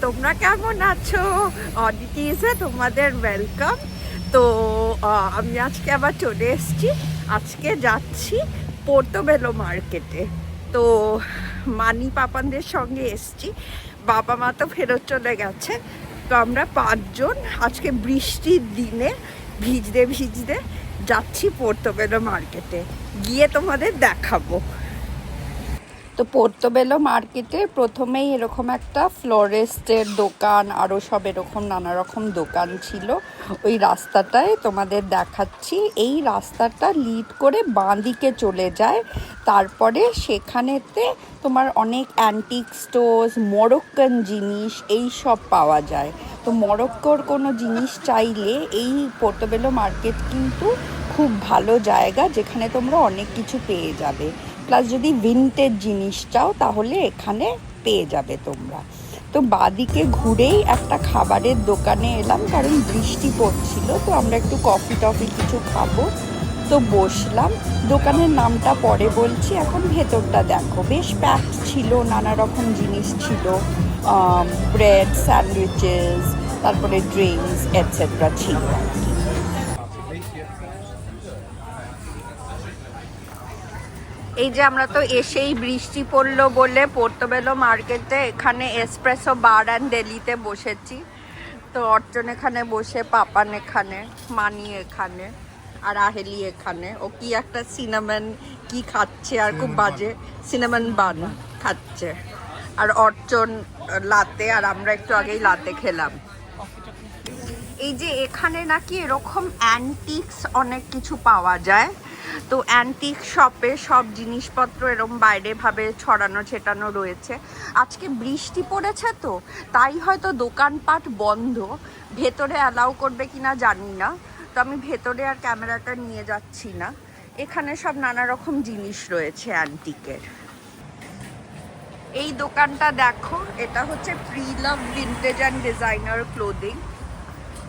তোমরা কেমন আছো? অডিটিজে তোমাদের ওয়েলকাম। তো আমি আজকে আবার চলে এসেছি। আজকে যাচ্ছি পোর্তোবেলো মার্কেটে। তো মানি পাপানদের সঙ্গে এসেছি, বাবা মা তো ফেরত চলে গেছে। তো আমরা 5 জন আজকে বৃষ্টির দিনে ভিজতে ভিজতে যাচ্ছি পোর্তোবেলো মার্কেটে, গিয়ে তোমাদের দেখাবো। তো পোর্তোবেলো মার্কেটে প্রথমেই এরকম একটা ফ্লোরিস্টের দোকান, আরও সব এরকম নানা রকম দোকান ছিল। ওই রাস্তাটায় তোমাদের দেখাচ্ছি। এই রাস্তাটা লিড করে বাঁ দিকে চলে যায়, তারপরে সেখানেতে তোমার অনেক অ্যান্টিক স্টোর্স, মরক্কান জিনিস এই সব পাওয়া যায়। তো মরক্কোর কোনো জিনিস চাইলে এই পোর্তোবেলো মার্কেট কিন্তু খুব ভালো জায়গা, যেখানে তোমরা অনেক কিছু পেয়ে যাবে। প্লাস যদি ভিন্টেজ জিনিস চাও তাহলে এখানে পেয়ে যাবে তোমরা। তো বাদিকে ঘুরেই একটা খাবারের দোকানে এলাম, কারণ বৃষ্টি পড়ছিল। তো আমরা একটু কফি টফি কিছু খাবো, তো বসলাম। দোকানের নামটা পরে বলছি, এখন ভেতরটা দেখো, বেশ প্যাক ছিল, নানা রকম জিনিস ছিল, ব্রেড, স্যান্ডউইচেস, তারপরে ড্রিঙ্কস এটসেট্রা ছিল আর কি। এই যে আমরা তো এসেই বৃষ্টি পড়লো বলে পোর্তোবেলো মার্কেটে এখানে এসপ্রেসো বার অ্যান্ড ডেলিতে বসেছি। তো অর্চন এখানে বসে, পাপান এখানে, মানি এখানে, আর আহেলি এখানে। ও কি একটা সিনামন কি খাচ্ছে, আর খুব বাজে সিনামন বান খাচ্ছে। আর অর্চন লাতে, আর আমরা একটু আগেই লাতে খেলাম। এই যে এখানে নাকি এরকম অ্যান্টিক্স অনেক কিছু পাওয়া যায়। তো অ্যান্টিক শপে সব জিনিসপত্র এরকম বাইরে ভাবে ছড়ানো ছেটানো রয়েছে। আজকে বৃষ্টি পড়েছে, তো তাই হয়তো দোকানপাট বন্ধ। ভেতরে অ্যালাউ করবে কিনা জানি না। তো আমি ভেতরে আর ক্যামেরাটা নিয়ে যাচ্ছি না। এখানে সব নানা রকম জিনিস রয়েছে অ্যান্টিকের। এই দোকানটা দেখো, এটা হচ্ছে pre love vintage and designer clothing.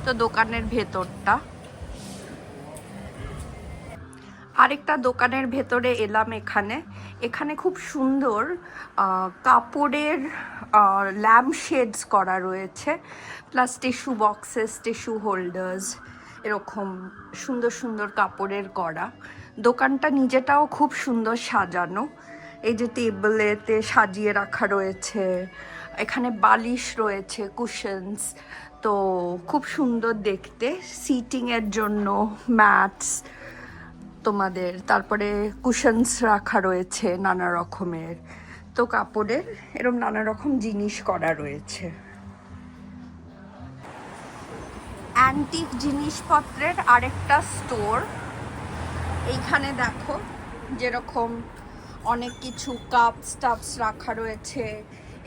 তো দোকানের ভেতরটা, আরেকটা দোকানের ভেতরে এলাম। এখানে খুব সুন্দর কাপড়ের ল্যাম্প শেডস করা রয়েছে, plus tissue boxes, tissue holders, এরকম সুন্দর সুন্দর কাপড়ের করা। দোকানটা নিজেটাও খুব সুন্দর সাজানো। এই যে টেবিলেতে সাজিয়ে রাখা রয়েছে, এখানে বালিশ রয়েছে, কুশনস, তো খুব সুন্দর দেখতে। সিটিংয়ের জন্য ম্যাটস তোমাদের, তারপরে কুশনস রাখা রয়েছে নানা রকমের। তো কাপড়ের এরকম নানা রকম জিনিস করা রয়েছে। অ্যান্টিক জিনিসপত্রের আরেকটা স্টোর। এইখানে দেখো যেরকম অনেক কিছু কাপস টাপস রাখা রয়েছে।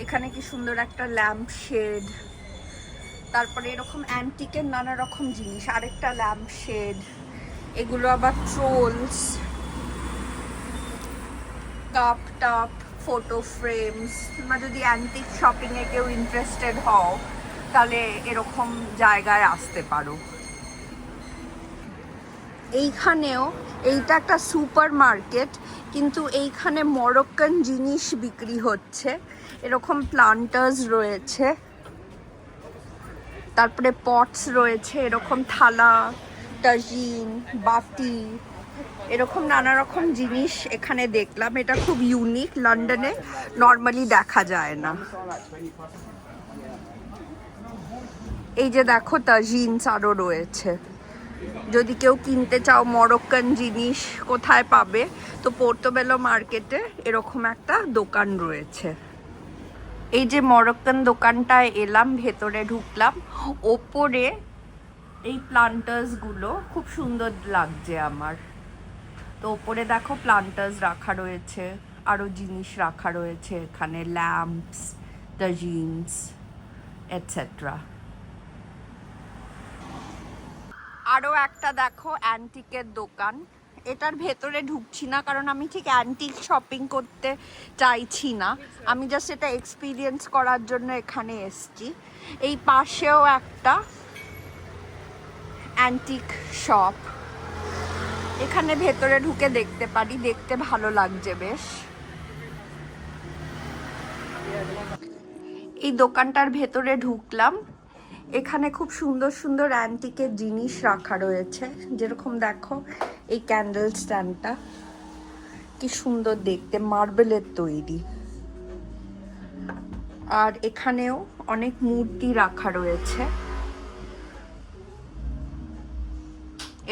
এখানে কি সুন্দর একটা ল্যাম্প শেড, তারপরে এরকম অ্যান্টিকের নানা রকম জিনিস, আরেকটা ল্যাম্প শেড। এগুলো আবার ট্রোলস, কাপ টাপ, ফটো ফ্রেমস। তোমরা যদি অ্যান্টিক শপিংয়ে কেউ ইন্টারেস্টেড হও তাহলে এরকম জায়গায় আসতে পারো। এইখানেও, এইটা একটা সুপার মার্কেট, কিন্তু এইখানে মরক্কান জিনিস বিক্রি হচ্ছে। এরকম প্লান্টার্স রয়েছে, তারপরে পটস রয়েছে, এরকম থালা, টাজিন, বাটি, এরকম নানা রকম জিনিস এখানে দেখলাম। এটা খুব ইউনিক, লন্ডনে নর্মালি দেখা যায় না। এই যে দেখো তাজিনস আরও রয়েছে। যদি কেউ কিনতে চাও মরক্কান জিনিস কোথায় পাবে, তো পোর্তোবেলো মার্কেটে এরকম একটা দোকান রয়েছে। এই যে মরক্কান দোকানটায় এলাম, ভেতরে ঢুকলাম। ওপরে এই প্লান্টার্সগুলো খুব সুন্দর লাগছে আমার। তো ওপরে দেখো প্লান্টার্স রাখা রয়েছে, আরও জিনিস রাখা রয়েছে এখানে, ল্যাম্পস, তাজিনস এটসেট্রা। আরও একটা দেখো অ্যান্টিকের দোকান। এটার ভেতরে ঢুকছি না, কারণ আমি ঠিক অ্যান্টিক শপিং করতে চাইছি না। আমি জাস্ট এটা এক্সপিরিয়েন্স করার জন্য এখানে এসছি। এই পাশেও একটা অ্যান্টিক শপ, এখানে ভেতরে ঢুকে দেখতে পারি, দেখতে ভালো লাগছে বেশ। এই দোকানটার ভেতরে ঢুকলাম, এখানে খুব সুন্দর সুন্দর অ্যান্টিকের জিনিস রাখা রয়েছে। যেরকম দেখো এই ক্যান্ডেল স্ট্যান্ডটা কি সুন্দর দেখতে, মার্বেলের তৈরি। আর এখানেও অনেক মূর্তি রাখা রয়েছে,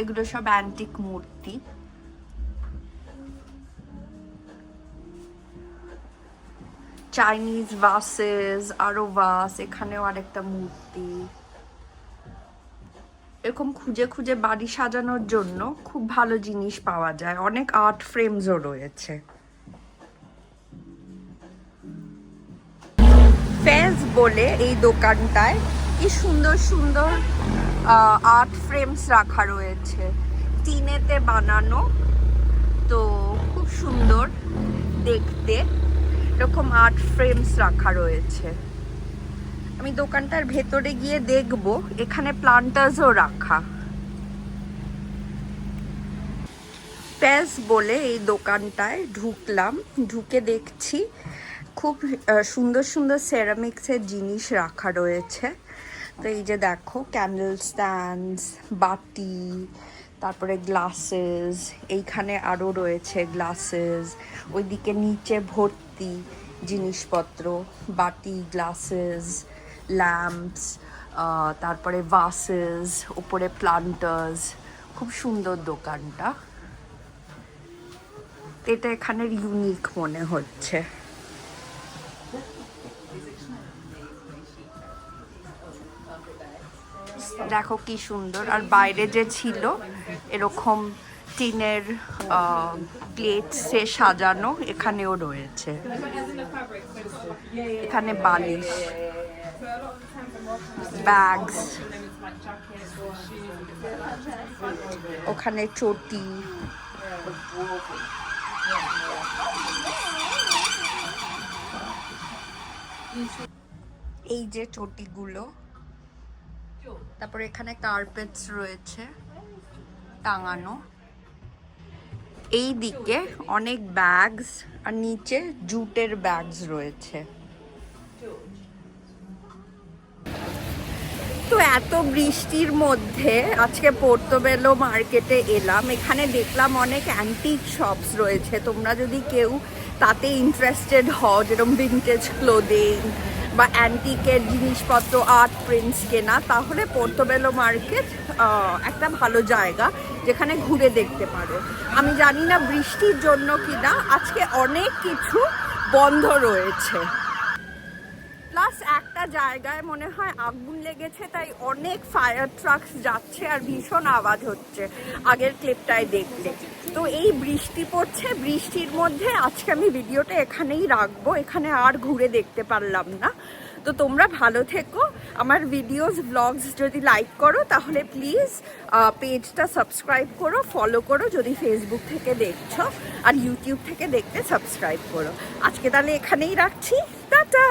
এগুলো সব অ্যান্টিক মূর্তি। চাইনিজ ভাসেস, আরো ভাস, এখানেও আরেকটা মূর্তি। এরকম খুঁজে খুঁজে বাড়ি সাজানোর জন্য খুব ভালো জিনিস পাওয়া যায়, অনেক আর্ট ফ্রেমসও রয়েছে। ফেজ বলে এই দোকানটায় কি সুন্দর সুন্দর আর্ট ফ্রেমস রাখা রয়েছে, টিনেতে বানানো, তো খুব সুন্দর দেখতে। এরকম আর্ট ফ্রেমস রাখা রয়েছে। আমি দোকানটার ভেতরে গিয়ে দেখব, এখানে প্লান্টার্সও রাখা। ফেজ বলে এই দোকানটায় ঢুকলাম, ঢুকে দেখছি খুব সুন্দর সুন্দর সেরামিক্সের জিনিস রাখা রয়েছে। তো এই যে দেখো ক্যান্ডেল স্ট্যান্ডস, বাটি, তারপরে গ্লাসেস, এইখানে আরও রয়েছে গ্লাসেস। ওইদিকে নিচে ভর্তি জিনিসপত্র, বাটি, গ্লাসেস, ল্যাম্পস, তারপরে ভাসেস, উপরে প্লান্টার্স। খুব সুন্দর দোকানটা, এটা এখানের ইউনিক মনে হচ্ছে। দেখো কি সুন্দর। আর বাইরে যে ছিল এরকম টিনের প্লেটসে সাজানো, এখানেও রয়েছে। এখানে বালিশ, ব্যাগস, ওখানে চটি। এই যে চটিগুলো, তারপরে এখানে কার্পেটস রয়েছে টাঙানো। এই দিকে অনেক ব্যাগস, আর নিচে জুটের ব্যাগস রয়েছে। তো এত বৃষ্টির মধ্যে আজকে পোর্তোবেলো মার্কেটে এলাম। এখানে দেখলাম অনেক অ্যান্টিক শপস রয়েছে। তোমরা যদি কেউ তাতে ইন্টারেস্টেড হও, যেরকম ভিন্টেজ ক্লোদিং বা অ্যান্টিকের জিনিসপত্র, আর্ট প্রিন্টস কেনা, তাহলে পোর্তোবেলো মার্কেট একটা ভালো জায়গা যেখানে ঘুরে দেখতে পারো। আমি জানি না বৃষ্টির জন্য কিনা আজকে অনেক কিছু বন্ধ রয়েছে। প্লাস একটা জায়গায় মনে হয় আগুন লেগেছে, তাই অনেক ফায়ার ট্রাকস যাচ্ছে আর ভীষণ আওয়াজ হচ্ছে আগের ক্লিপটায় দেখলে। তো এই বৃষ্টি পড়ছে, বৃষ্টির মধ্যে আজকে আমি ভিডিওটা এখানেই রাখবো, এখানে আর ঘুরে দেখতে পারলাম না। তো তোমরা ভালো থেকো। আমার ভিডিওস ব্লগস যদি লাইক করো তাহলে প্লিজ পেজটা সাবস্ক্রাইব করো, ফলো করো যদি ফেসবুক থেকে দেখছো, আর ইউটিউব থেকে দেখতে সাবস্ক্রাইব করো। আজকে তাহলে এখানেই রাখছি, টাটা।